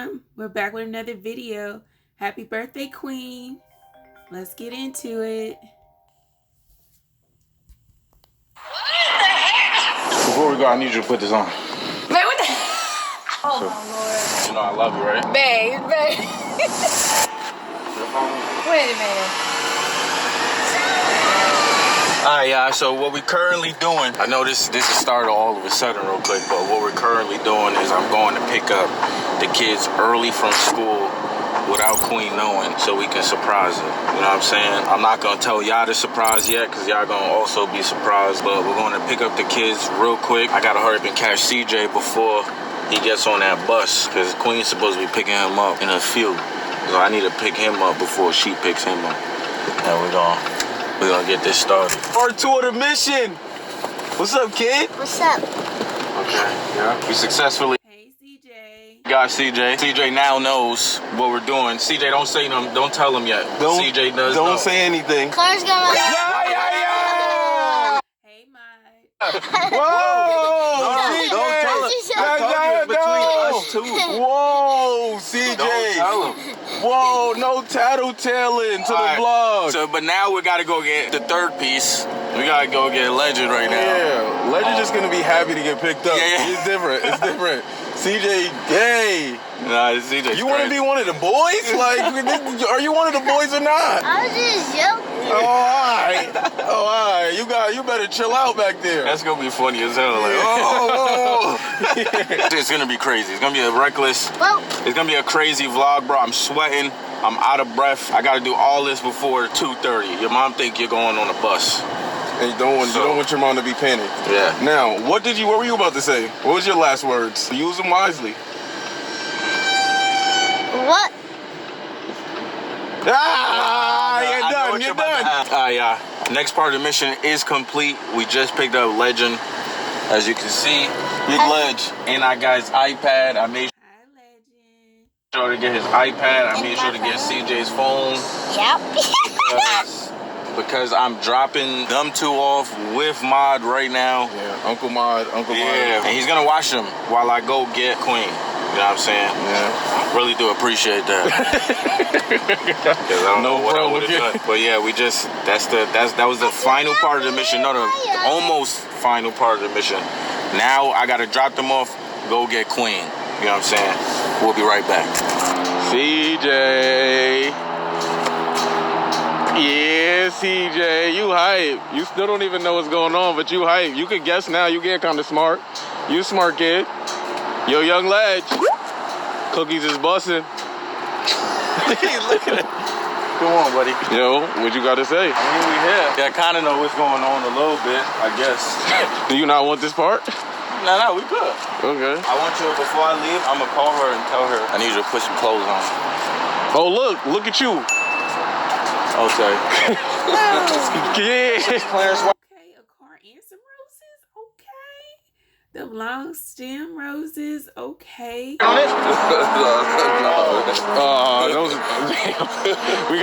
time. We're back with another video. Happy birthday, Queen. Let's get into it. Before we go, I need you to put this on. Man, what the? Oh, So, my Lord. You know I love you, right? Babe. Wait a minute. Alright, y'all, so what we're currently doing, I know this is started all of a sudden real quick, but what we're currently doing is I'm going to pick up the kids early from school without Queen knowing so we can surprise her. You know what I'm saying? I'm not going to tell y'all the surprise yet because y'all going to also be surprised, but we're going to pick up the kids real quick. I got to hurry up and catch CJ before he gets on that bus because Queen's supposed to be picking him up in a few. So I need to pick him up before she picks him up. And we're gonna get this started. Part 2 of the mission. What's up, kid? What's up? Okay, yeah. We successfully Hey, CJ. got CJ. CJ now knows what we're doing. CJ, don't say nothing. Don't tell him yet. CJ does know. Don't say anything. Claire's gonna. Yeah! Hey, Mike. Whoa! Don't tell him. I told you it's between us two. Whoa, CJ! Don't tell him. Whoa, no tattletaling to the vlog. So, but now we gotta go get the third piece. We gotta go get Legend right now. Yeah, Legend just gonna be happy to get picked up. Yeah. It's different. It's different. CJ, gay. Nah, CJ. You want to be one of the boys? Like, are you one of the boys or not? I was just joking. Oh, all right. Oh, all right. You better chill out back there. That's gonna be funny as hell. Like, oh. It's gonna be crazy. It's gonna be a reckless. Well, It's gonna be a crazy vlog, bro. I'm sweating. I'm out of breath. I gotta do all this before 2:30. Your mom think you're going on a bus. And you don't want your mom to be panicked. Yeah. Now, what were you about to say? What was your last words? Use them wisely. what? You're done. Yeah. Next part of the mission is complete. We just picked up Legend. As you can see, Big Ledge. And I got his iPad. I made Hi, Legend. sure to get his iPad. I made sure to get CJ's phone. Yep. Because I'm dropping them two off with Mod right now. Yeah, Uncle Mod. Yeah, and he's gonna watch them while I go get Queen. You know what I'm saying? Yeah. Really do appreciate that. Because I don't know what I would have done. But yeah, that was the final part of the mission. No, the almost final part of the mission. Now I gotta drop them off, go get Queen. You know what I'm saying? We'll be right back. CJ. Yeah, CJ, you hype. You still don't even know what's going on, but you hype. You can guess now. You get kind of smart. You smart kid. Yo, young Ledge. Cookies is busting. Look at it. Come on, buddy. Yo, what you got to say? I mean, we here. Yeah, I kind of know what's going on a little bit, I guess. Do you not want this part? No, we good. Okay. I want you, before I leave, I'm going to call her and tell her I need you to put some clothes on. Oh, look at you. Okay. Yeah. Clarence, Okay, a car and some roses. Okay. The long stem roses. Okay. We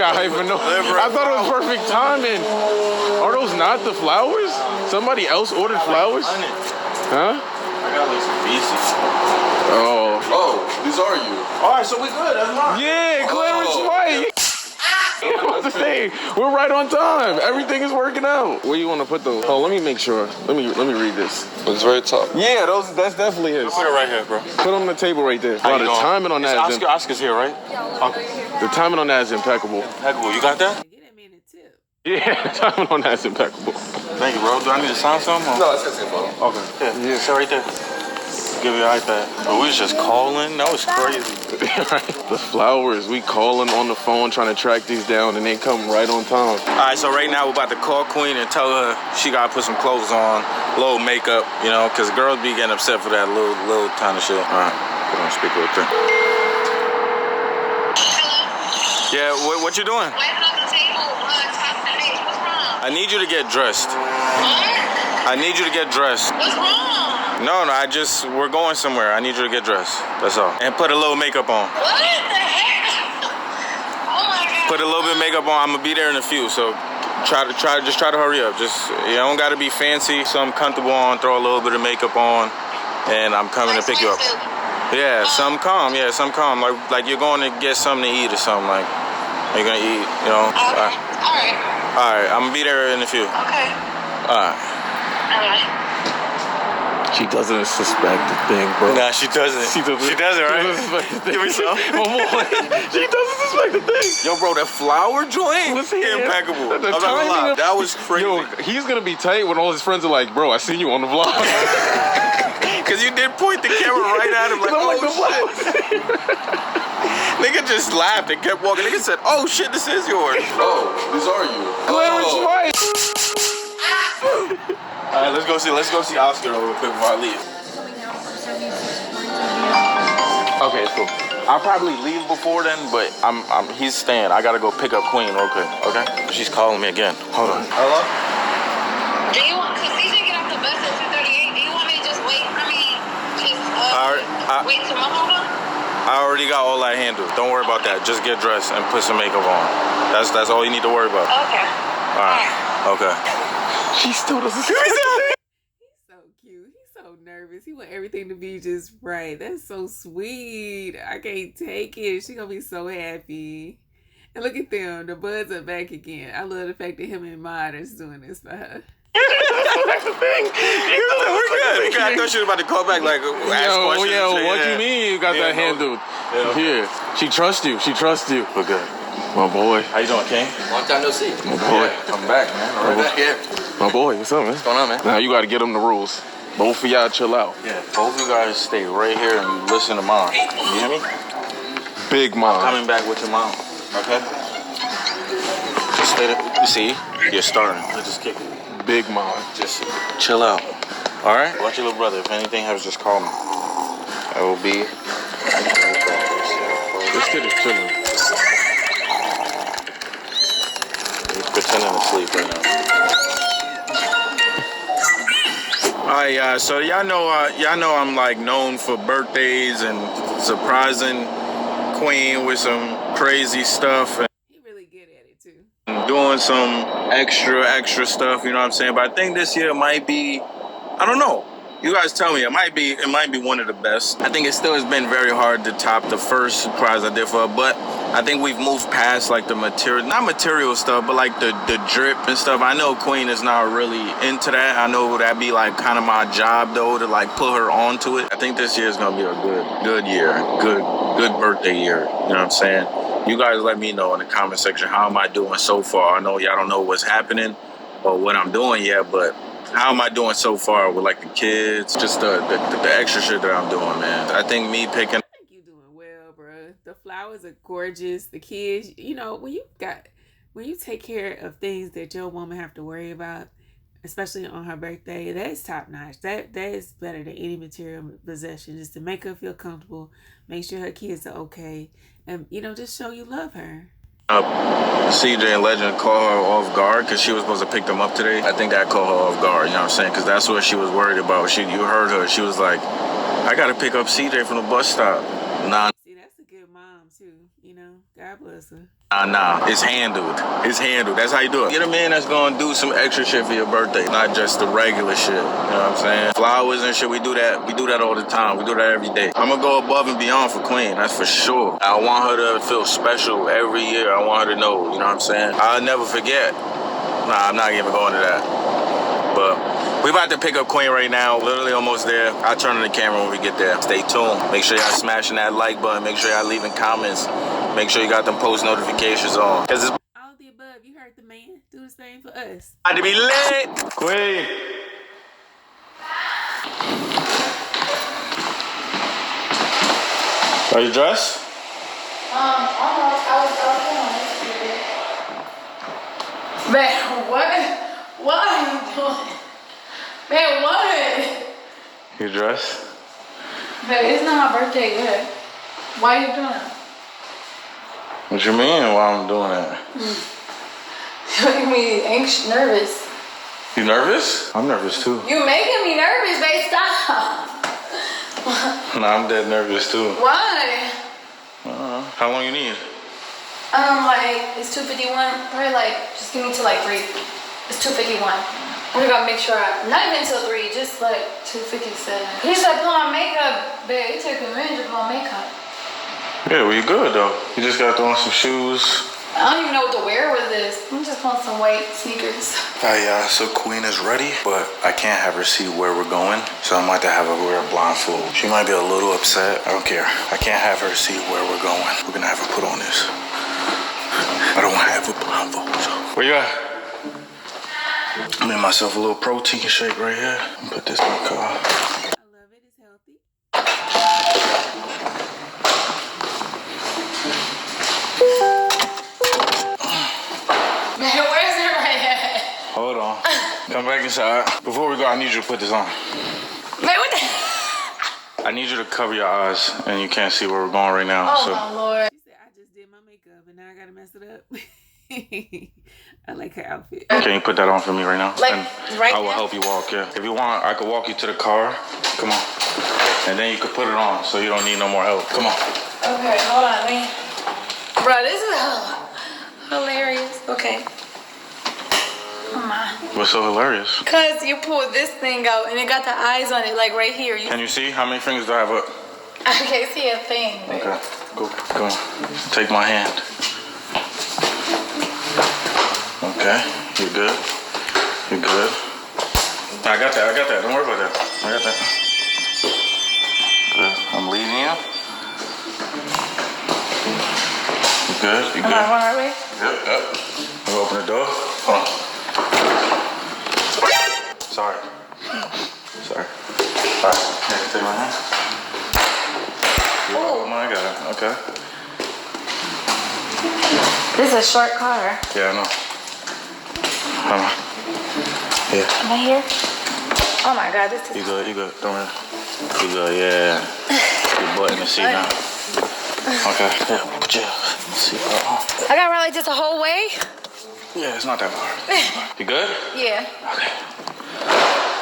got hype for no. I thought it was perfect timing. Are those not the flowers? Somebody else ordered flowers? Huh? I got like some pieces. Oh, these are you. All right, so we good. That's mine. yeah, Clarence right. I was to say, we're right on time. Everything is working out. Where you want to put those? Oh, let me make sure. Let me read this. It's very top. Yeah, that's definitely his. Put it right here, bro. Put on the table right there. How Wow, you the doing? timing on that is Oscar's here, right? the timing on that is impeccable. Impeccable. You got that? Get that man a tip. Yeah, the timing on that is impeccable. Thank you, bro. Do I need to sign something? No, it's just info. Okay. Yeah, sit right there. Give you your iPad. But we was just calling. That was crazy. Right. The flowers, we calling on the phone trying to track these down and they come right on time. All right, so right now we're about to call Queen and tell her she got to put some clothes on, a little makeup, you know, because girls be getting upset for that little kind of shit. All right, put on speaker real quick. Yeah, what you doing? Waiting on the table, talking to me. What's wrong? I need you to get dressed. What? I need you to get dressed. What's wrong? No, we're going somewhere. I need you to get dressed. That's all. And put a little makeup on. What the heck? Oh my God. Put a little bit of makeup on. I'm gonna be there in a few, so try to hurry up. Just, you don't gotta be fancy, something comfortable on, throw a little bit of makeup on, and I'm coming to pick you up. Yeah, some calm. Yeah, some calm. Like you're going to get something to eat or something. Like you're gonna eat. You know. Okay. All right. All right. I'm gonna be there in a few. Okay. All right. All right. She doesn't suspect a thing, bro. Nah, she doesn't. She doesn't, right? She doesn't suspect a thing. Give me some. My boy. She doesn't suspect a thing. Yo, bro, that flower joint, What's he impeccable. The I'm not gonna lie. That was crazy. Yo, he's gonna be tight when all his friends are like, bro, I seen you on the vlog. Cause you did point the camera right at him like, oh shit. Nigga just laughed and kept walking. Nigga said, oh shit, this is yours. Oh, these are you. Clarence White. All right, let's go see Oscar real quick before I leave. Okay, it's cool. I'll probably leave before then, but he's staying. I gotta go pick up Queen real quick. Okay? She's calling me again. Hold on. Hello? Do you want, cause CJ get off the bus at 2:38. Do you want me to just wait? I mean, just wait till my hold on? I already got all that handled. Don't worry about that. Just get dressed and put some makeup on. That's all you need to worry about. Okay. All right. Okay. She still doesn't see He's so cute. He's so nervous. He want everything to be just right. That's so sweet. I can't take it. She gonna be so happy. And look at them. The buds are back again. I love the fact that him and Mod is doing this for her. That's the thing. We're good. I thought she was about to call back, like, ask questions. Yo, what you mean you got that handled? Yeah. She trusts you. She trusts you. We're good. My boy. How you doing, King? Long time no see. My boy. I'm back, man. All right. Yeah. My boy, what's up, man? What's going on, man? Now you gotta get them the rules. Both of y'all chill out. Yeah, both of you guys stay right here and listen to Mom. You hear me? Big mom. Coming back with your mom, okay? Just stay there. You see, you're starting. Let's just kick it. Big mom. Just chill out, all right? Watch your little brother. If anything happens, just call me. I will be. This kid is chilling. He's pretending to sleep right now. Alright, so y'all know I'm like known for birthdays and surprising Queen with some crazy stuff and He really good at it too. doing some extra stuff, you know what I'm saying? But I think this year might be, I don't know. You guys tell me, it might be one of the best. I think it still has been very hard to top the first surprise I did for her, but I think we've moved past like the not material stuff, but like the drip and stuff. I know Queen is not really into that. I know that'd be like kind of my job though, to like put her onto it. I think this year is gonna be a good year, good birthday year. You know what I'm saying? You guys let me know in the comment section, how am I doing so far? I know y'all don't know what's happening or what I'm doing yet, but how am I doing so far with like the kids, just the extra shit that I'm doing, man. I think me picking. I think you doing well, bro. The flowers are gorgeous. The kids, you know, when you take care of things that your woman have to worry about, especially on her birthday, that's top notch. That is better than any material possession. Just to make her feel comfortable, make sure her kids are okay, and you know, just show you love her. CJ and Legend caught her off guard because she was supposed to pick them up today. I think that caught her off guard, you know what I'm saying? Because that's what she was worried about. You heard her. She was like, I got to pick up CJ from the bus stop. Nah. See, that's a good mom, too. You know, God bless her. Nah. It's handled. That's how you do it. Get a man that's going to do some extra shit for your birthday, not just the regular shit. You know what I'm saying? Flowers and shit, we do that. We do that all the time. We do that every day. I'm going to go above and beyond for Queen. That's for sure. I want her to feel special every year. I want her to know. You know what I'm saying? I'll never forget. Nah, I'm not even going to that. But we about to pick up Queen right now. Literally almost there. I'll turn on the camera when we get there. Stay tuned. Make sure y'all smashing that like button. Make sure y'all leaving comments. Make sure you got them post notifications on. Cause it's All of the above. You heard the man. Do the same for us. about to be lit. Queen. Are you dressed? Almost. I was Man, what? What are you doing? Man, what? You dressed? Man, it's not my birthday yet. Why are you doing it? What you mean why I'm doing that? You making me anxious, nervous. You nervous? I'm nervous too. You making me nervous, babe. Stop. Nah, I'm dead nervous too. Why? How long you need? Like, it's 2:51. Probably like, just give me till like 3. It's 2:51. I gotta make sure not even till 3, just like 2:57. He said put on makeup. Babe, you took advantage of my makeup. Yeah, well, you good though. You just got to throw on some shoes. I don't even know what to wear with this. I'm just on some white sneakers. Alright, so Queen is ready, but I can't have her see where we're going, so I might have to have her wear a blindfold. She might be a little upset. I don't care. I can't have her see where we're going. We're gonna have her put on this. I don't want to have a blindfold. So. Where you at? I made myself a little protein shake right here. Put this in the car. I love it. It's healthy. Man, where's it right at? Hold on. Come back inside. Before we go, I need you to put this on. Man, what the? I need you to cover your eyes, and you can't see where we're going right now. Oh, so. my Lord. She said, I just did my makeup and now I gotta mess it up. I like her outfit. Can you put that on for me right now? Like, and right I will now? help you walk, yeah. If you want, I could walk you to the car. Come on. And then you could put it on so you don't need no more help. Come on. Okay, hold on, man. Bro, this is hilarious. Okay. Come on. What's so hilarious? Because you pulled this thing out and it got the eyes on it, like right here. Can you see? How many fingers do I have up? I can't see a thing. Okay. Go. Take my hand. Okay. You're good. You're good. I got that. Don't worry about that. I got that. Good. I'm leading you. You good? You good? Am I going right way? Yep. You open the door. Hold on. Sorry. Alright. Here, take my hand. Oh my God. Okay. This is a short car. Yeah, I know. Hold on. Yeah. Am I here? Oh my God, this is... You good. Don't worry. You good, yeah. Your butt in the seat now. Okay. Yeah, put your seatbelt on. I got ride like this the whole way? Yeah, it's not that hard. You good? Yeah. Okay.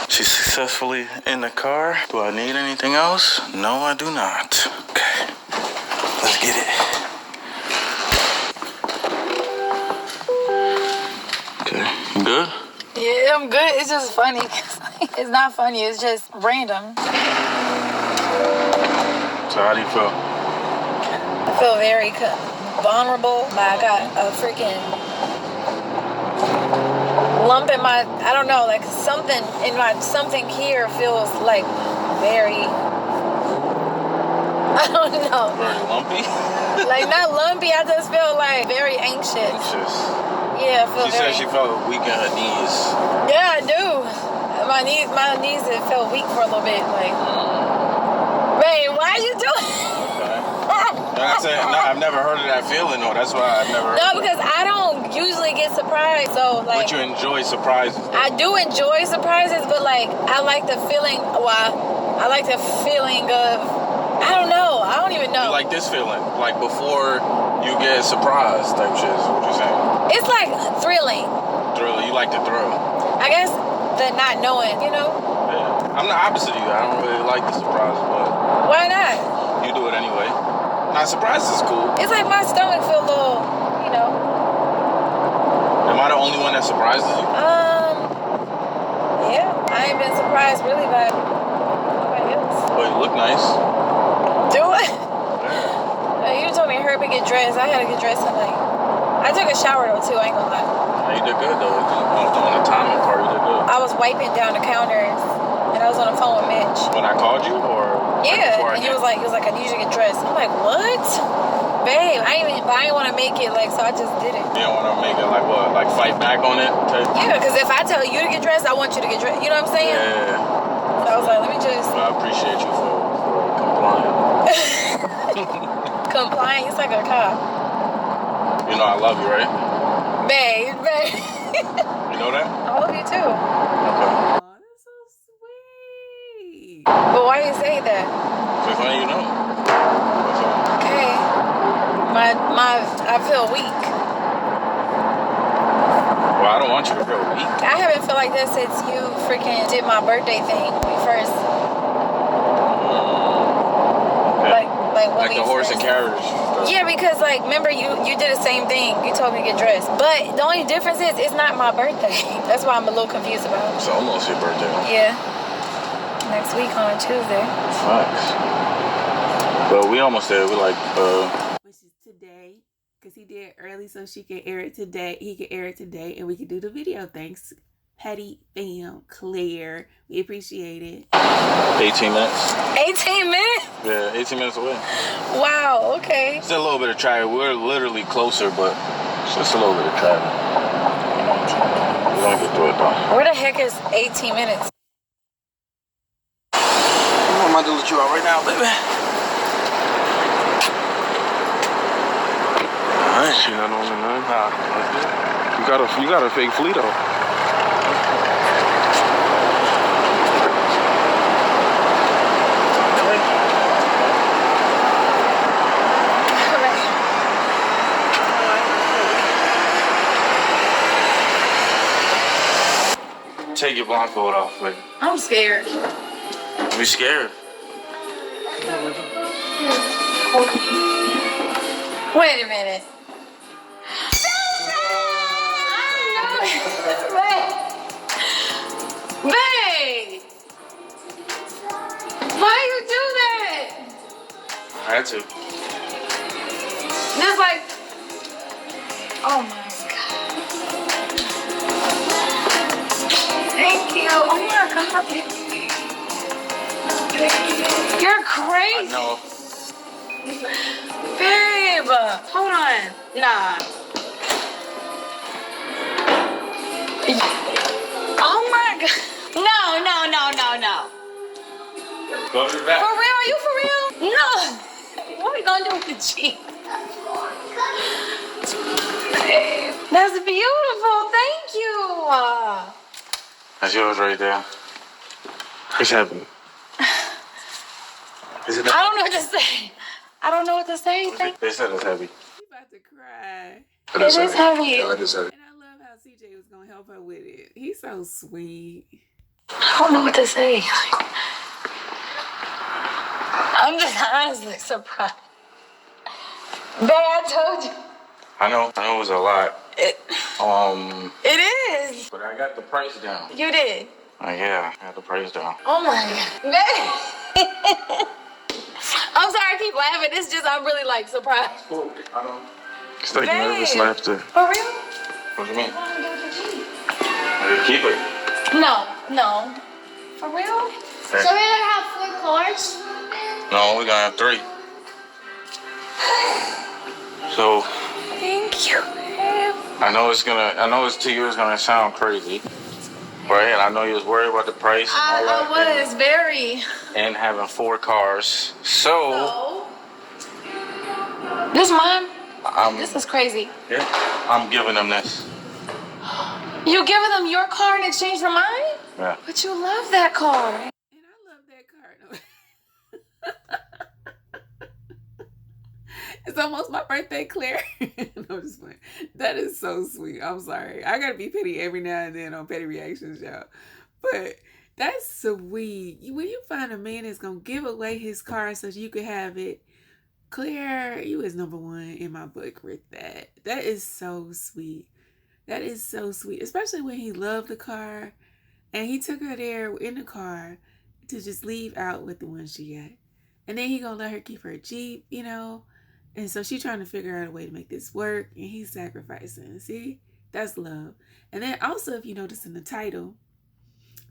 She's successfully in the car. Do I need anything else? No, I do not. Okay. Let's get it. Okay. You good? Yeah, I'm good. It's just funny. It's not funny. It's just random. So how do you feel? I feel very vulnerable. I got a freaking lump in my, I don't know, like something in my, something here feels like very, I don't know. Very lumpy? Like not lumpy, I just feel like very anxious. Yeah, I feel She said she felt weak in her knees. Yeah, I do. My knees it felt weak for a little bit. Like, babe, why are you doing? No, I've never heard of that feeling though. That's why I've never heard No, because I don't usually get surprised. So like, but you enjoy surprises. I do enjoy surprises, but like I like the feeling. I like the feeling of, I don't know. I don't even know. You like this feeling, like before you get surprised type shit. Is what you're saying? It's like thrilling. Thrill. You like the thrill. I guess the not knowing, you know. Yeah. I'm the opposite of you. I don't really like the surprises, but Why not? you do it anyway. Not surprises is cool. It's like my stomach feel a little, you know. Am I the only one that surprises you? Yeah. I ain't been surprised really by nobody else. Well, you look nice. Do it? Yeah. You told me to hurry up and get dressed. I had to get dressed in like, I took a shower though too, I ain't gonna lie. Yeah, you did good though. On the timing part, you did good. I was wiping down the counters and I was on the phone with Mitch. When I called you, or Yeah, before and he was like, I need you to get dressed. I'm like, what? Babe, I didn't want to make it, like, so I just did it. you don't want to make it like what? Like fight back on it? Yeah, because if I tell you to get dressed, I want you to get dressed. You know what I'm saying? Yeah. So I was like, let me just... Well, I appreciate you for complying. Complying, it's like a cop. You know I love you, right? Babe. You know that? I love you too. Okay. Oh, that's so sweet. But why you say that? Just letting you know. That's all. Okay. I feel weak. Well, I don't want you to feel weak. I haven't felt like this since you freaking did my birthday thing when we first. Okay. Like when Like we the horse first. and carriage stuff. Yeah, because like remember you did the same thing. You told me to get dressed, but the only difference is it's not my birthday. That's why I'm a little confused about it. It's almost your birthday. Yeah. Next week on a Tuesday. Facts. But we almost there. We like which is today, because he did early so she can air it today. He can air it today and we can do the video. Thanks, Petty Fam Claire. We appreciate it. 18 minutes. 18 minutes? Yeah, 18 minutes away. Wow, okay. It's a little bit of traffic. We're literally closer, but it's just a little bit of traffic. We're gonna get through it though. Where the heck is 18 minutes? I'm gonna delete you out right now, baby. I ain't seen that on the none. Nah, you got a fake flea though. Take your blindfold off, baby. I'm scared. We scared. Wait a minute. Babe! Why you do that? I had to. Just like, oh my God. Thank you. Oh my God. You're crazy. I know. Babe, hold on. Nah. Oh my God. No. Go to the back. For real? Are you for real? No. What are we gonna do with the Jeep? That's beautiful. Thank you. That's yours right there. It's happening. Is it? I don't know what to say. I don't know what to say. They said it's heavy. She about to cry. It is heavy. Yeah, it is heavy. And I love how CJ was gonna help her with it. He's so sweet. I don't know what to say. I'm just honestly surprised. Babe, I told you. I know it was a lot. It is. But I got the price down. You did. Yeah, I got the price down. Oh my God. Babe. I'm sorry I keep laughing. It's just I'm really like surprised. Cool. I know. It's like nervous laughter. For real? What do you mean? Keep it. No. For real? So we're gonna have 4 cars? No, we're gonna have 3. So Thank you, babe. I know it's to you it's gonna sound crazy. Right? And I know you was worried about the price and all that. I was very. And having 4 cars. So This mine? This is crazy. yeah, I'm giving them this. You giving them your car in exchange for mine? Yeah. But you love that car. And I love that car. It's almost my birthday, Claire. No, I'm just playing. That is so sweet. I'm sorry. I gotta be petty every now and then on Petty Reactions, y'all. But that's sweet. When you find a man that's gonna give away his car so you can have it, Claire, you is number 1 in my book with that. That is so sweet. That is so sweet. Especially when he loved the car and he took her there in the car to just leave out with the one she got. And then he gonna let her keep her Jeep, you know? And so she trying to figure out a way to make this work, and he's sacrificing. See? That's love. And then also, if you notice in the title,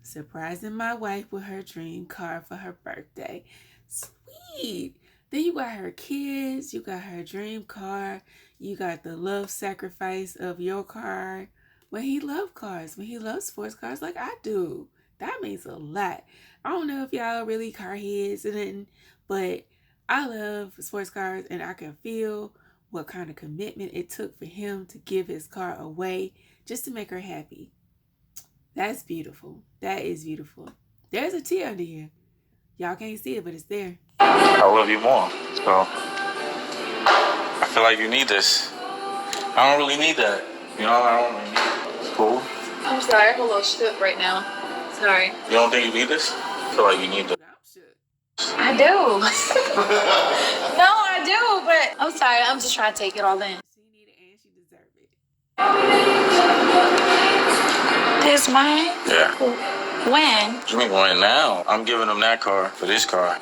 surprising my wife with her dream car for her birthday. Sweet. Then you got her kids, you got her dream car, you got the love sacrifice of your car. When he loves cars, when he loves sports cars like I do, that means a lot. I don't know if y'all really car heads and anything, but I love sports cars, and I can feel what kind of commitment it took for him to give his car away just to make her happy. That's beautiful. That is beautiful. There's a T under here. Y'all can't see it, but it's there. I love you more. So I feel like you need this. I don't really need that. You know, I don't really need it. It's cool. I'm sorry, I'm a little shook right now. Sorry. You don't think you need this? I feel like you need this. I do. No, I do, but I'm sorry. I'm just trying to take it all in. She need it and she deserve it. This mine? Yeah. When? What do you mean when now? I'm giving them that car for this car.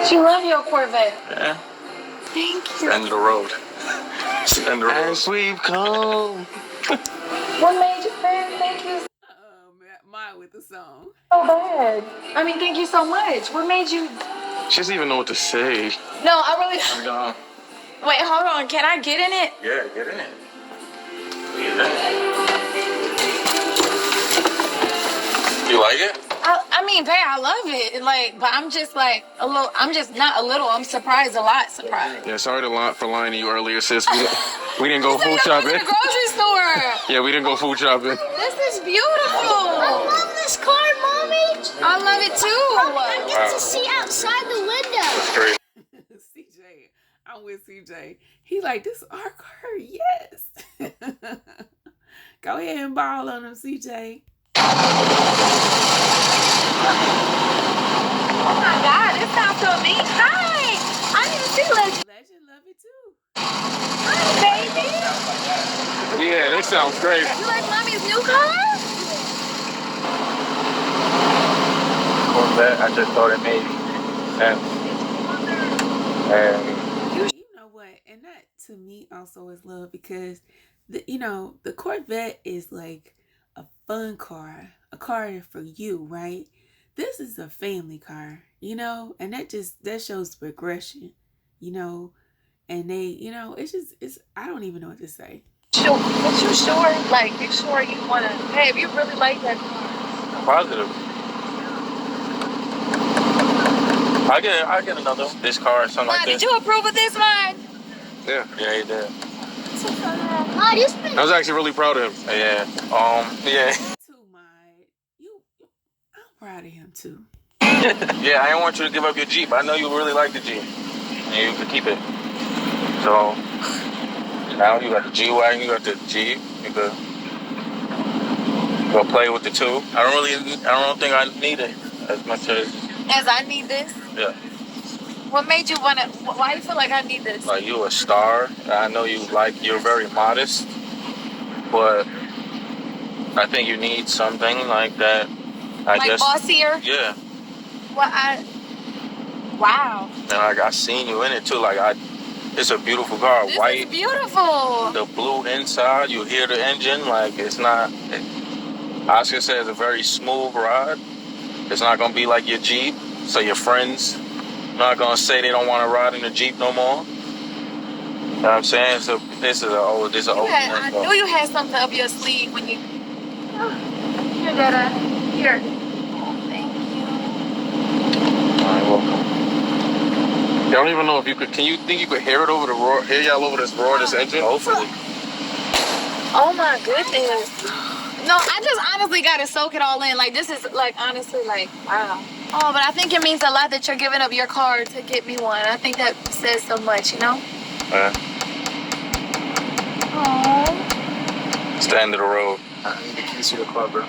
She love your Corvette. Yeah. Thank you. End of the road. End of the road. As we've come. What made you, man? Thank you Mine with the song. so bad. I mean, thank you so much. What made you? She doesn't even know what to say. No, I really. Gone. Wait, hold on. Can I get in it? Yeah, get in it. You like it? I mean, babe, I love it. Like, but I'm just like a little. I'm just not a little. I'm surprised, a lot surprised. Yeah, sorry for lying to you earlier, sis. We didn't go food I shopping. went to the grocery store. Yeah, we didn't go food shopping. This is beautiful. I love this car, Mommy. I love it too. I get to see outside the window. Great. CJ, I'm with CJ. He like, this is our car, yes. Go ahead and ball on him, CJ. Oh my God, this sounds so amazing. Hi, I didn't see Legend. Legend love it too. Hi, baby. Yeah, this sounds great. You like Mommy's new car? Corvette, I just thought it made sense. And You know what? And that to me also is love because the Corvette is like a fun car, a car for you, right? This is a family car, and that shows progression, and they, it's I don't even know what to say. Sure, but you sure? Like, you sure you wanna? Hey, if you really like that car. positive. I get another. This car or something like Did this. you approve of this, Mom? Yeah. Yeah, he did. I was actually really proud of him. Yeah. Yeah. Too, I'm proud of him too. Yeah, I didn't want you to give up your Jeep. I know you really like the Jeep. And you could keep it. So now you got the G-Wagon, you got the Jeep. You could go play with the two. I don't think I need it as much as I need this. yeah. What made you wanna? Why do you feel like I need this? Like you a star. I know you're very modest, but I think you need something like that. Like bossier? Yeah. Wow. And I seen you in it too. It's a beautiful car. This White. is beautiful. The blue inside. You hear the engine. Like it's not. Oscar says it's a very smooth ride. It's not gonna be like your Jeep. So your friends not gonna say they don't want to ride in the Jeep no more. You know what I'm saying? So this is an old. I knew you had something up your sleeve when you. Here, Dada. Here. Thank you. Alright, welcome. I don't even know if you could. Can you think you could hear it over the roar? Hear y'all over this roar, this engine? Hopefully. Oh my goodness. No, I just honestly gotta soak it all in. Like this is like honestly like wow. Oh, but I think it means a lot that you're giving up your car to get me one. I think that says so much, Yeah. Aww. It's the end of the road. I need to kiss your car, bro.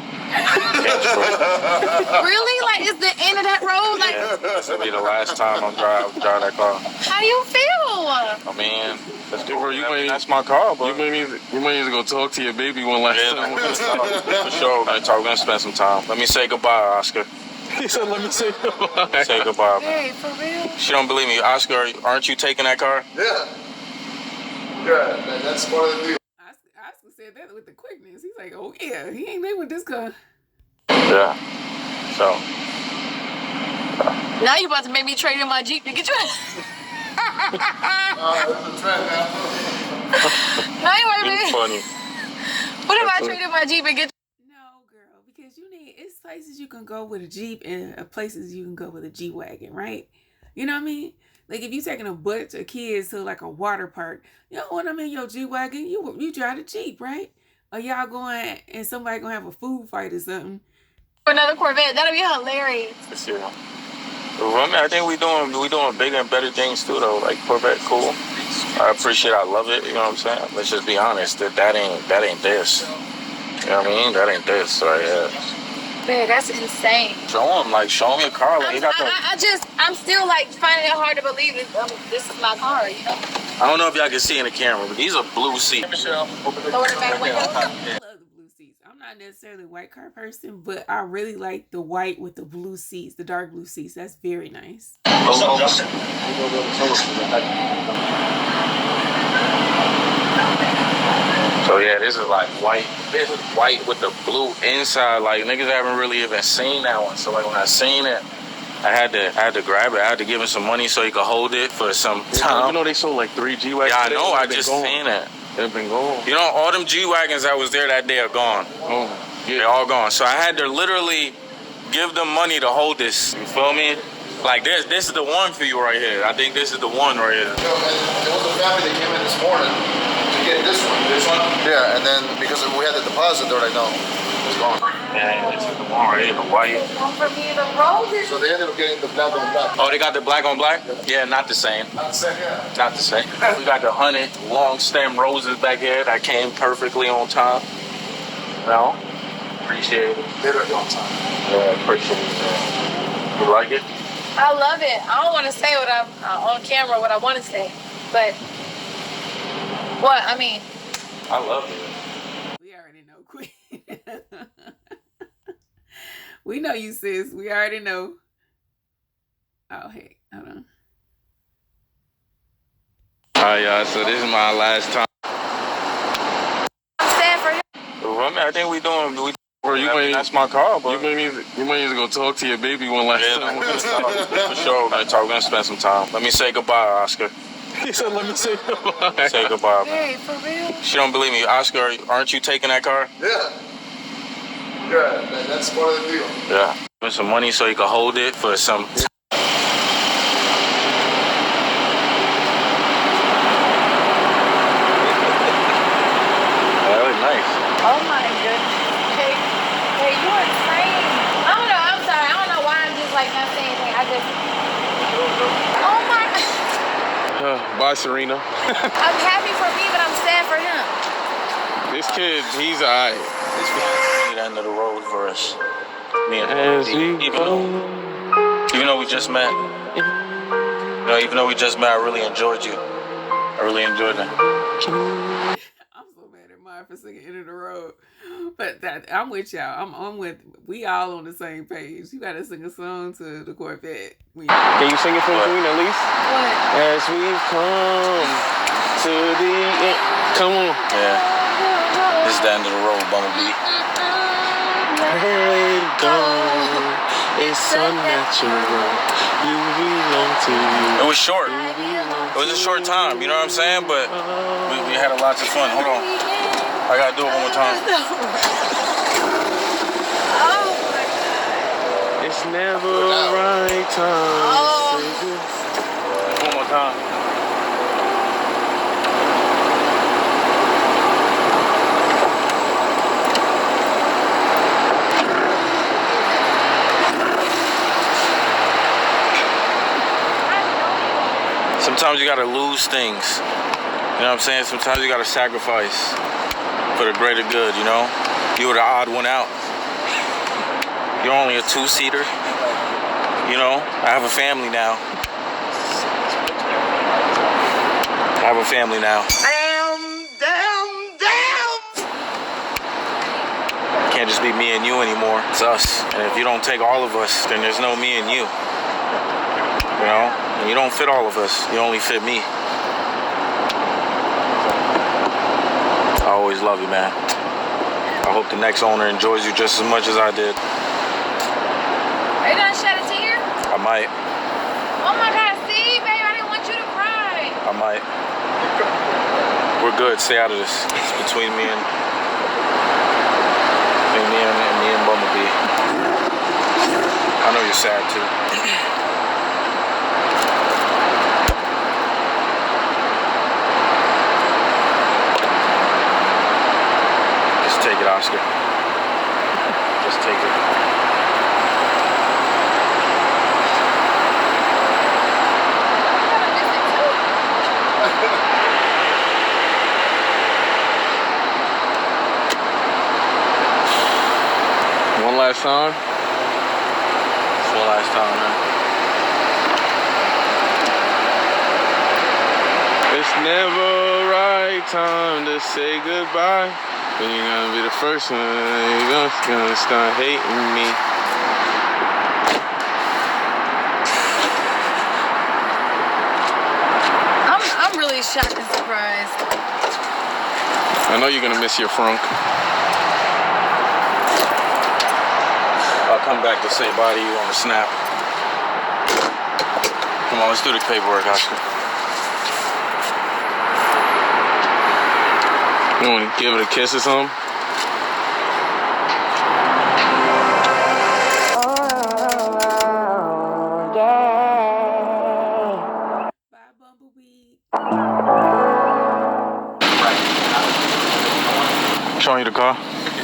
Really? Like it's the end of that road? Like Yeah, this will be the last time I'm drive that car. how do you feel? I mean, let's do it. That's my car, bro. You might need to go talk to your baby one last Yeah, time. for sure. We're gonna spend some time. Let me say goodbye, Oscar. He said, "Let me say goodbye." Say goodbye. Hey, for real? She don't believe me. Oscar, aren't you taking that car? Yeah. Yeah, that's part of the deal. Oscar said that with the quickness. He's like, oh yeah, he ain't made with this car. Yeah. So. Now you about to make me trade in my Jeep to get you. It's a trend now. Now you want It's me. funny. What if I trade in my Jeep and get? No, girl, because it's places you can go with a Jeep and places you can go with a G-Wagon, right? You know what I mean? Like if you taking a bunch of kids to like a water park, you don't want them in your G-Wagon. You drive a Jeep, right? Or y'all going and somebody gonna have a food fight or something. Another Corvette. That'll be hilarious. For sure. Well, I mean, I think we doing bigger and better things too, though. Like Corvette, cool. I appreciate it. I love it. You know what I'm saying? Let's just be honest. That ain't this. You know what I mean? That ain't this right here. Man, that's insane. Show him your car. Like, I'm still like finding it hard to believe this is my car, you know? I don't know if y'all can see in the camera, but these are blue seats. Lower the back window. I love the blue seats. I'm not not necessarily a white car person, but I really like the white with the blue seats, the dark blue seats. That's very nice. What's up, Justin? So yeah, this is like white. This is white with the blue inside. Like niggas haven't really even seen that one. So like when I seen it, I had to grab it. I had to give him some money so he could hold it for some time. You know they sold like 3 G-Wagons. Yeah, I know. I just seen it. They've been gone. You know, all them G-Wagons that was there that day are gone. Oh, yeah. They're all gone. So I had to literally give them money to hold this. You feel me? Like this is the one for you right here. I think this is the one right here. You know, and there was a family that came in this morning to get this one. This one? Yeah, and then because we had the deposit, they're like, no, it's gone. Yeah, this is the one right here, the white. For me, the roses. So they ended up getting the black on black. Oh, they got the black on black? Yeah, not the same. Not the same, yeah. Not the same. We got the 100 long stem roses back here that came perfectly on time. No? Appreciate it. Literally on time. Yeah, appreciate it. You like it? I love it. I don't want to say what I'm on camera what I want to say, but what I mean. I love it. We already know, Queen. We know you, sis. We already know. Oh, hey, hold on. Alright, y'all, so this is my last time. Stand for him. Well, I mean, I think we doing. Bro, That's my car, bro. You might need to go talk to your baby one last time. For sure, we're gonna talk. We're gonna spend some time. Let me say goodbye, Oscar. He said, let me say goodbye. Say goodbye, man. Hey, for real? She don't believe me. Oscar, aren't you taking that car? Yeah. Yeah, that's part of the deal. Yeah. Give him some money so he can hold it for some. That was nice. Oh my goodness. Hey, you are insane. I don't know. I'm sorry. I don't know why I'm just like not saying anything. I just. Oh my. Bye, Serena. I'm happy for me, but I'm sad for him. This kid, he's alright. The end of the road for us. Me and even though we just met, even though we just met, I really enjoyed you. I really enjoyed it. I'm so mad at mine for singing End of the Road. But I'm with y'all. I'm with, we all on the same page. You gotta sing a song to the Corvette. Can you sing it for Queen at least? What? As we've come to the end. Come on. Yeah. This is the end of the road, Bumblebee. Let it go. It's unnatural. You belong to you. It was short. It was a short time, you know what I'm saying? But we had a lot of fun. Hold on. I gotta do it one more time. Oh my God. It's never the right time. One more time. Sometimes you gotta lose things. You know what I'm saying? Sometimes you gotta sacrifice for the greater good, you know? You were the odd one out. You're only a 2-seater. You know? I have a family now. Can't just be me and you anymore. It's us. And if you don't take all of us, then there's no me and you. You know? And you don't fit all of us. You only fit me. I always love you, man. I hope the next owner enjoys you just as much as I did. Are you gonna shed a tear? I might. Oh my God, see, babe, I didn't want you to cry. I might. We're good. Stay out of this. It's between me and Bumblebee. I know you're sad too. Just take it, Oscar. Just take it. One last time. Just one last time, man. It's never right time to say goodbye. Then you're gonna be the first one. You're gonna start hating me. I'm really shocked and surprised. I know you're gonna miss your frunk. I'll come back to say bye to you on the snap. Come on, let's do the paperwork, Oscar. You want to give it a kiss or something? Bye, Bumblebee. Showing you the car?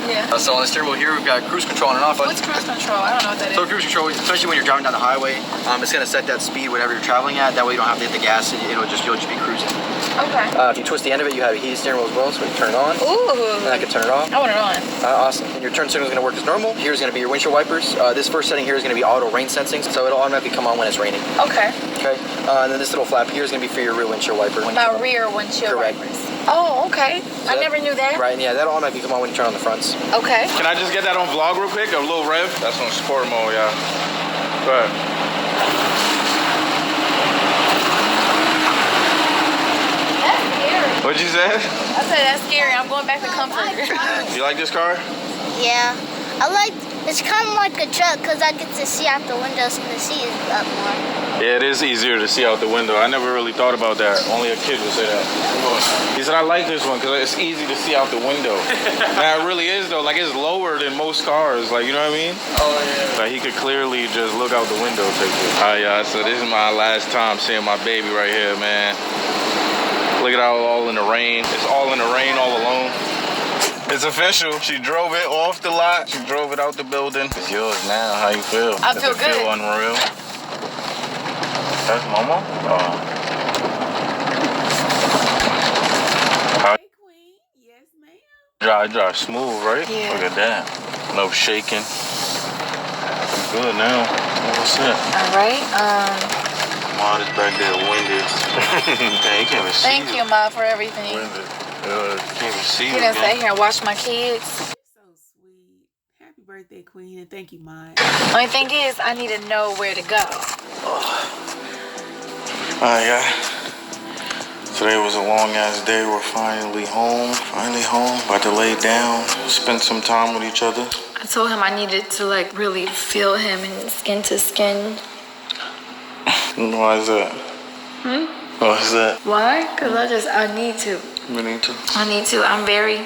Yeah. So on the steering wheel here, we've got cruise control on and off. What's cruise control? I don't know what that is. So cruise control, especially when you're driving down the highway, it's gonna set that speed whatever you're traveling at. That way you don't have to hit the gas. You'll just be cruising. Okay. If you twist the end of it, you have a heated steering wheel as well, so you turn it on. Ooh. And I can turn it off. I want it on. Awesome. And your turn signal is gonna work as normal. Here's gonna be your windshield wipers. This first setting here is gonna be auto rain sensing, so it'll automatically come on when it's raining. Okay. Okay. And then this little flap here is gonna be for your rear windshield wiper. My rear windshield Correct. wipers. Oh, okay. I never knew that. Right, and yeah, that'll automatically come on when you turn on the fronts. Okay. Can I just get that on vlog real quick? A little rev? That's on sport mode, yeah. Go ahead. That's scary. What'd you say? I said that's scary. I'm going back to comfort. You like this car? Yeah. It's kind of like a truck because I get to see out the windows and the seat is up more. Yeah, it is easier to see out the window. I never really thought about that. Only a kid would say that. He said, I like this one because it's easy to see out the window. Now, it really is, though. Like, it's lower than most cars. Like, you know what I mean? Oh, yeah. Like, he could clearly just look out the window. Take it. All right, y'all. So this is my last time seeing my baby right here, man. Look at how all in the rain. It's all in the rain all alone. It's official. She drove it off the lot. She drove it out the building. It's yours now. How you feel? I feel good. Feel unreal. That's Mama? Oh. Hey, Queen. Yes, ma'am. Drive smooth, right? Yeah. Look at that. No shaking. Good now. What's that? All right. Mom is back there winded. Dang, you can't even see. Thank you, Ma, for everything. Winded. Can't even see. You didn't stay here and watch my kids. So sweet. Happy birthday, Queen, and thank you, Mom. Only thing is, I need to know where to go. Alright, yeah. Today was a long ass day. We're finally home. About to lay down, spend some time with each other. I told him I needed to like really feel him and skin to skin. Why is that? Why is that? Why? Because I need to. We need to. I need to. I'm very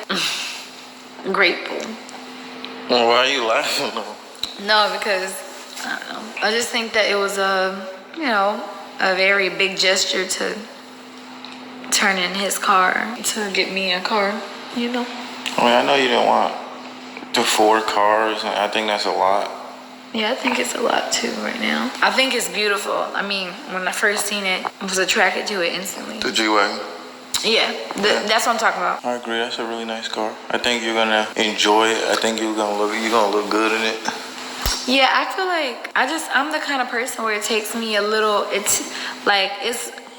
grateful. Well, why are you laughing though? No, because I don't know. I just think that it was a very big gesture to turn in his car to get me a car, you know? I mean, I know you didn't want the 4 cars, and I think that's a lot. Yeah, I think it's a lot too right now. I think it's beautiful. I mean, when I first seen it, I was attracted to it instantly. The G-Wagon. Yeah, that's what I'm talking about. I agree. That's a really nice car. I think you're gonna enjoy it. I think you're gonna look good in it. Yeah, I feel like I'm the kind of person where it takes me a little.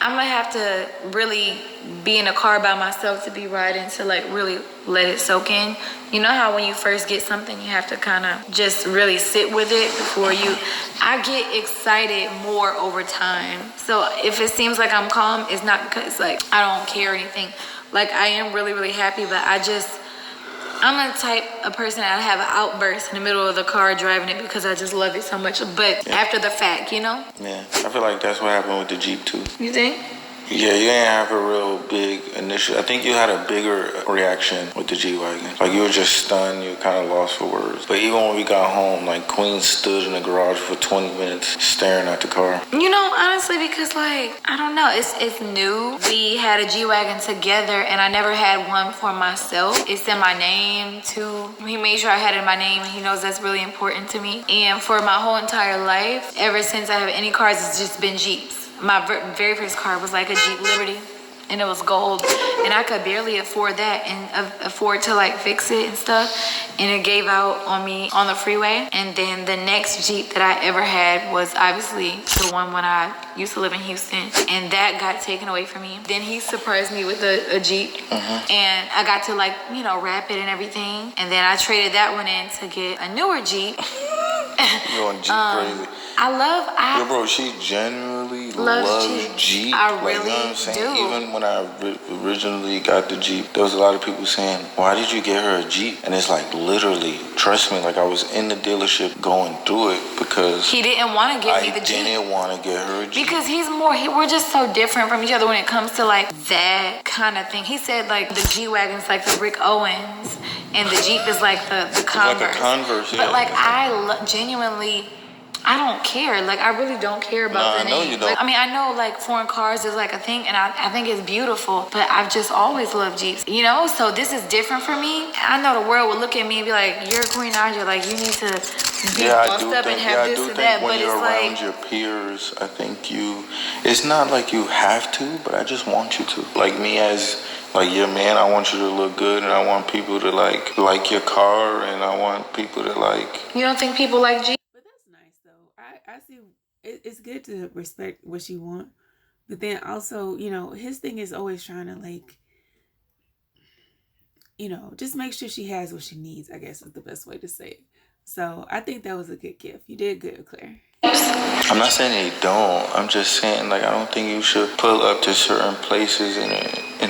I'm gonna have to really be in a car by myself to be riding to like really let it soak in. You know how when you first get something, you have to kind of just really sit with it before you. I get excited more over time. So if it seems like I'm calm, it's not because like I don't care or anything. Like I am really, really happy, but I'm the type of person that I have an outburst in the middle of the car driving it because I just love it so much. But after the fact, you know? Yeah, I feel like that's what happened with the Jeep too. You think? Yeah, you didn't have a real big initial. I think you had a bigger reaction with the G-Wagon. Like you were just stunned, you were kind of lost for words. But even when we got home, like Queen stood in the garage for 20 minutes staring at the car. You know, honestly, because like, I don't know, it's new. We had a G-Wagon together and I never had one for myself. It's in my name too. He made sure I had it in my name and he knows that's really important to me. And for my whole entire life, ever since I have any cars, it's just been Jeeps. My very first car was like a Jeep Liberty. and it was gold, and I could barely afford that and afford to like fix it and stuff, and it gave out on me on the freeway. And then the next Jeep that I ever had was obviously the one when I used to live in Houston, and that got taken away from me. Then he surprised me with a Jeep, and I got to like, you know, wrap it and everything, and then I traded that one in to get a newer Jeep. You going Jeep crazy? Yo, bro, she genuinely loves Jeep. I like, really you know what I'm saying? do. Even when I originally got the Jeep, there was a lot of people saying, why did you get her a Jeep? And it's like, literally, trust me, like I was in the dealership going through it because he didn't want to get me the Jeep. I didn't want to get her a Jeep. Because we're just so different from each other when it comes to like that kind of thing. He said like the G-Wagon's like the Rick Owens and the Jeep is like the Converse. Like a Converse, yeah. But like genuinely, I don't care. Like I really don't care about the name. No, you don't. Like, I mean, I know like foreign cars is like a thing, and I think it's beautiful. But I've just always loved Jeeps, you know. So this is different for me. I know the world will look at me and be like, "You're QUEENNAIJA. Like you need to be buffed up and have this and that." When But you're it's around like your peers, I think it's not like you have to, but I just want you to. Like me as like your man, I want you to look good, and I want people to like your car, and I want people to like. You don't think people like Jeep? But that's nice though. I see. It's good to respect what she want, but then also, you know, his thing is always trying to like, you know, just make sure she has what she needs. I guess is the best way to say it. So I think that was a good gift. You did good, Claire. I'm not saying they don't. I'm just saying, like, I don't think you should pull up to certain places in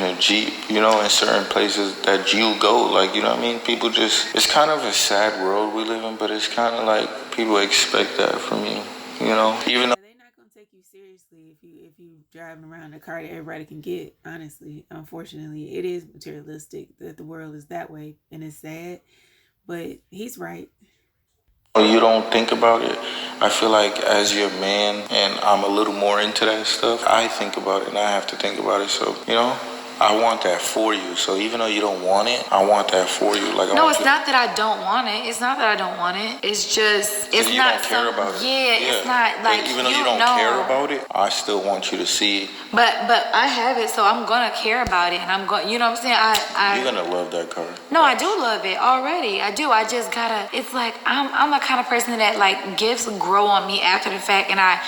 a Jeep, you know, in certain places that you go. Like, you know what I mean? People just, it's kind of a sad world we live in, but it's kind of like people expect that from you, you know? Even though They're not going to take you seriously if you driving around a car that everybody can get, honestly. Unfortunately, it is materialistic that the world is that way, and it's sad, but he's right. you don't think about it, I feel like as your man, and I'm a little more into that stuff, I think about it and I have to think about it. So, you know, I want that for you. So even though you don't want it, I want that for you. Like, no, it's not that I don't want it. It's not that I don't want it. It's just, it's you not don't care about it. Yeah, it's not like, but even though you don't care about it, I still want you to see. But I have it, so I'm gonna care about it, and I'm going. You know what I'm saying? You're gonna love that car. No, I do love it already. I do. I just gotta. It's like I'm the kind of person that like gifts grow on me after the fact, and I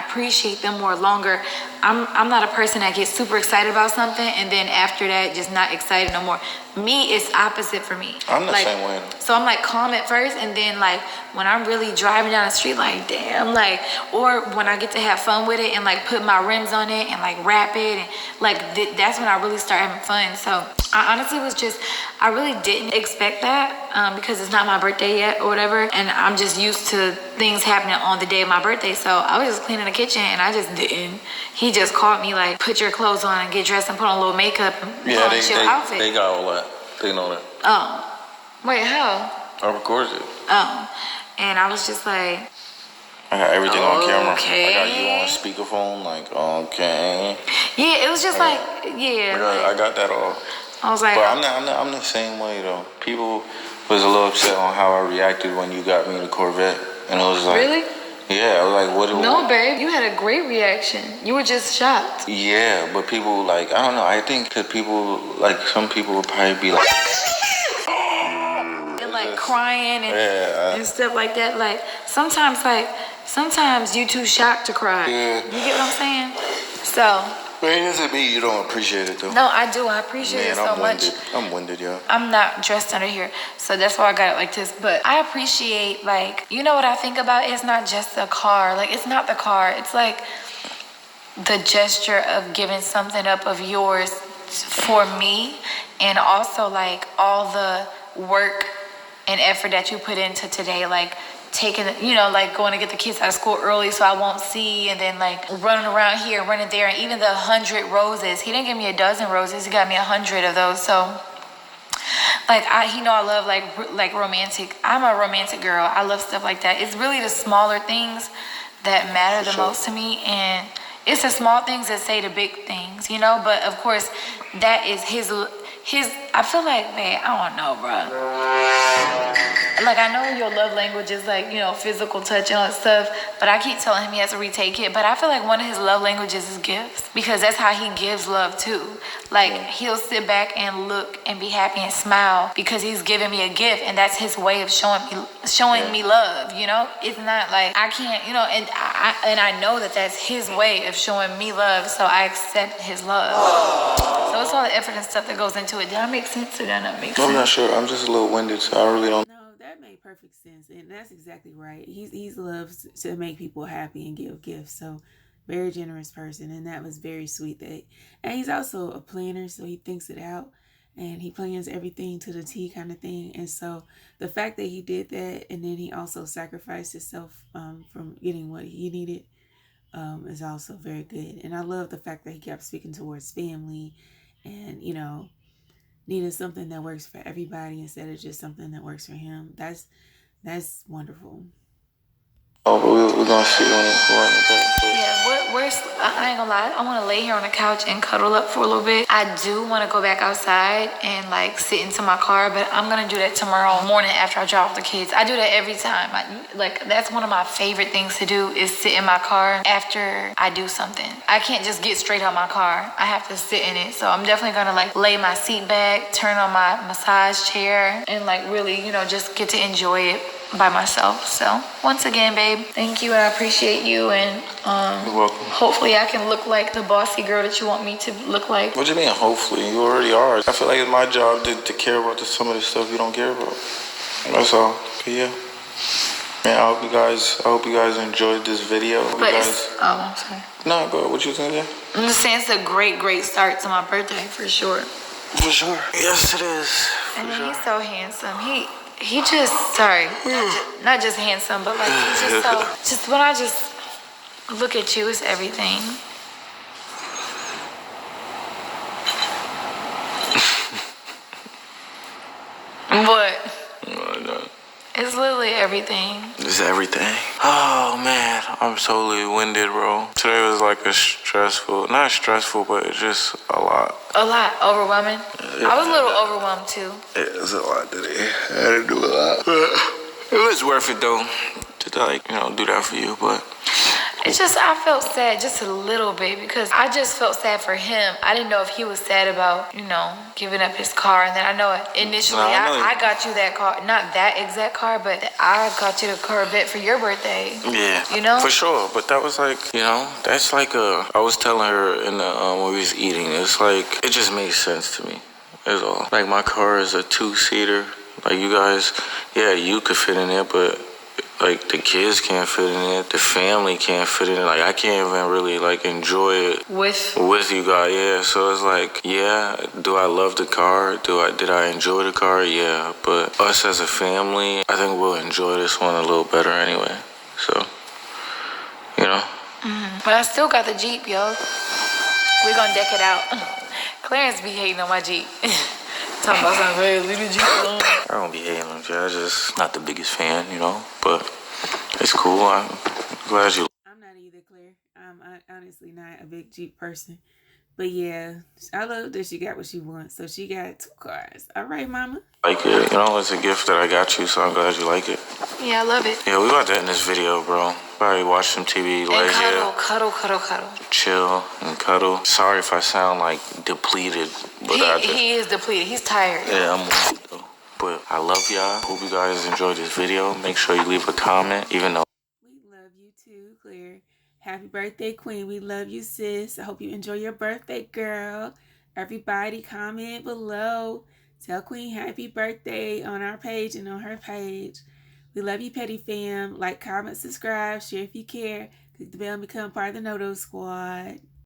appreciate them more longer. I'm not a person that gets super excited about something and then after that just not excited no more. Me, it's opposite for me. I'm the same way. So I'm like calm at first, and then like when I'm really driving down the street, like damn, like, or when I get to have fun with it and like put my rims on it and like wrap it, and like that's when I really start having fun. So I honestly was just, I really didn't expect that because it's not my birthday yet or whatever, and I'm just used to things happening on the day of my birthday. So I was just cleaning the kitchen and I just didn't. He just called me like, put your clothes on and get dressed and put on a little makeup and put on a chill outfit. They got all that. They know that. Oh, wait, how? I recorded it. Oh, and I was just like, I got everything on camera. Okay. I got you on speakerphone, like, okay. Yeah, it was just like, yeah. I got that all. I was like, but I'm the same way though. People was a little upset on how I reacted when you got me the Corvette, and it was like, really? Yeah, I was like, what? No, babe, you had a great reaction. You were just shocked. Yeah, but people like, I don't know. I think that people like, some people would probably be like, and like crying and stuff like that. Like sometimes you too shocked to cry. Yeah. You get what I'm saying? So. But it doesn't mean you don't appreciate it though. No, I do. I appreciate it so much. I'm winded, yeah. I'm not dressed under here, so that's why I got it like this. But I appreciate, like, you know what I think about? It's not just the car. Like, it's not the car. It's like the gesture of giving something up of yours for me, and also like all the work and effort that you put into today, like taking, you know, like going to get the kids out of school early so I won't see, and then like running around here, running there, and even the 100 roses. He didn't give me a dozen roses. He got me 100 of those. So like he know I love like romantic. I'm a romantic girl. I love stuff like that. It's really the smaller things that matter the most to me, and it's the small things that say the big things, you know. But of course, that is his. I feel like, man, I don't know, bro. like, I know your love language is like, you know, physical touch and all that stuff, but I keep telling him he has to retake it. But I feel like one of his love languages is gifts, because that's how he gives love too. Like, he'll sit back and look and be happy and smile because he's giving me a gift, and that's his way of showing me love. You know, it's not like I can't, you know, and I know that that's his way of showing me love, so I accept his love. So it's all the effort and stuff that goes into it. Did I make sense or did I not make sense? I'm not sure. I'm just a little winded, so I really don't. No, that made perfect sense, and that's exactly right. He loves to make people happy and give gifts. So very generous person, and that was very sweet. And he's also a planner, so he thinks it out, and he plans everything to the T kind of thing. And so the fact that he did that, and then he also sacrificed himself from getting what he needed, is also very good. And I love the fact that he kept speaking towards family, and you know, needing something that works for everybody instead of just something that works for him. That's wonderful. Oh, but we're gonna see when we're in the back. Yeah, I ain't gonna lie, I want to lay here on the couch and cuddle up for a little bit. I do want to go back outside and like sit into my car, but I'm gonna do that tomorrow morning after I drop off the kids. I do that every time. That's one of my favorite things to do, is sit in my car after I do something. I can't just get straight out my car. I have to sit in it. So I'm definitely gonna like lay my seat back, turn on my massage chair, and like really, you know, just get to enjoy it by myself. So once again, babe, thank you, and I appreciate you, and You're welcome. hopefully I can look like the bossy girl that you want me to look like. What do you mean, hopefully? You already are. I feel like it's my job to care about some of the stuff you don't care about. That's all. But yeah. Man, I hope you guys enjoyed this video. I'm sorry. No, go ahead. What you was gonna say? I'm just saying it's a great start to my birthday, for sure. For sure. Yes, it is. And then he's so handsome. He just, sorry, not just handsome, but like he's just so, just when I just look at you, it's everything. What? No. It's literally everything. It's everything. Oh man, I'm totally winded, bro. Today was like not stressful, but it's just a lot. A lot. Overwhelming. Yeah. I was a little overwhelmed too. It was a lot today. I had to do a lot. But it was worth it though, to like, you know, do that for you, but. It's just, I felt sad just a little bit, because I just felt sad for him. I didn't know if he was sad about, you know, giving up his car. And then I know initially I got you that car, not that exact car, but I got you the Corvette for your birthday. Yeah, you know? For sure. But that was like, you know, that's like I was telling her in the, when we was eating, it's like, it just made sense to me, is all. Like my car is a 2-seater. Like you guys, yeah, you could fit in there, but like the kids can't fit in it, the family can't fit in it. Like I can't even really like enjoy it with you guys. Yeah, so it's like, yeah, do I love the car? Did I enjoy the car? Yeah, but us as a family, I think we'll enjoy this one a little better anyway. So, you know. But I still got the Jeep, yo. We're gonna deck it out. Clarence be hating on my Jeep. Talking about something, hey, leave the Jeep alone. I don't be hating on you. I'm just not the biggest fan, you know. But it's cool. I'm glad you. I'm not either, Claire. I'm honestly not a big Jeep person. But yeah, I love that she got what she wants. So she got 2 cars. All right, mama. Like it, you know, it's a gift that I got you, so I'm glad you like it. Yeah, I love it. Yeah, we about to end this video, bro. Probably watch some TV, lay here, cuddle. chill and cuddle. Sorry if I sound like depleted, but he is depleted. He's tired. Yeah, I'm winded though. But I love y'all. Hope you guys enjoyed this video. Make sure you leave a comment, even though. We love you too, Claire. Happy birthday, Queen. We love you, sis. I hope you enjoy your birthday, girl. Everybody comment below. Tell Queen happy birthday on our page and on her page. We love you, Petty Fam. Like, comment, subscribe, share if you care. Click the bell and become part of the Nodo Squad.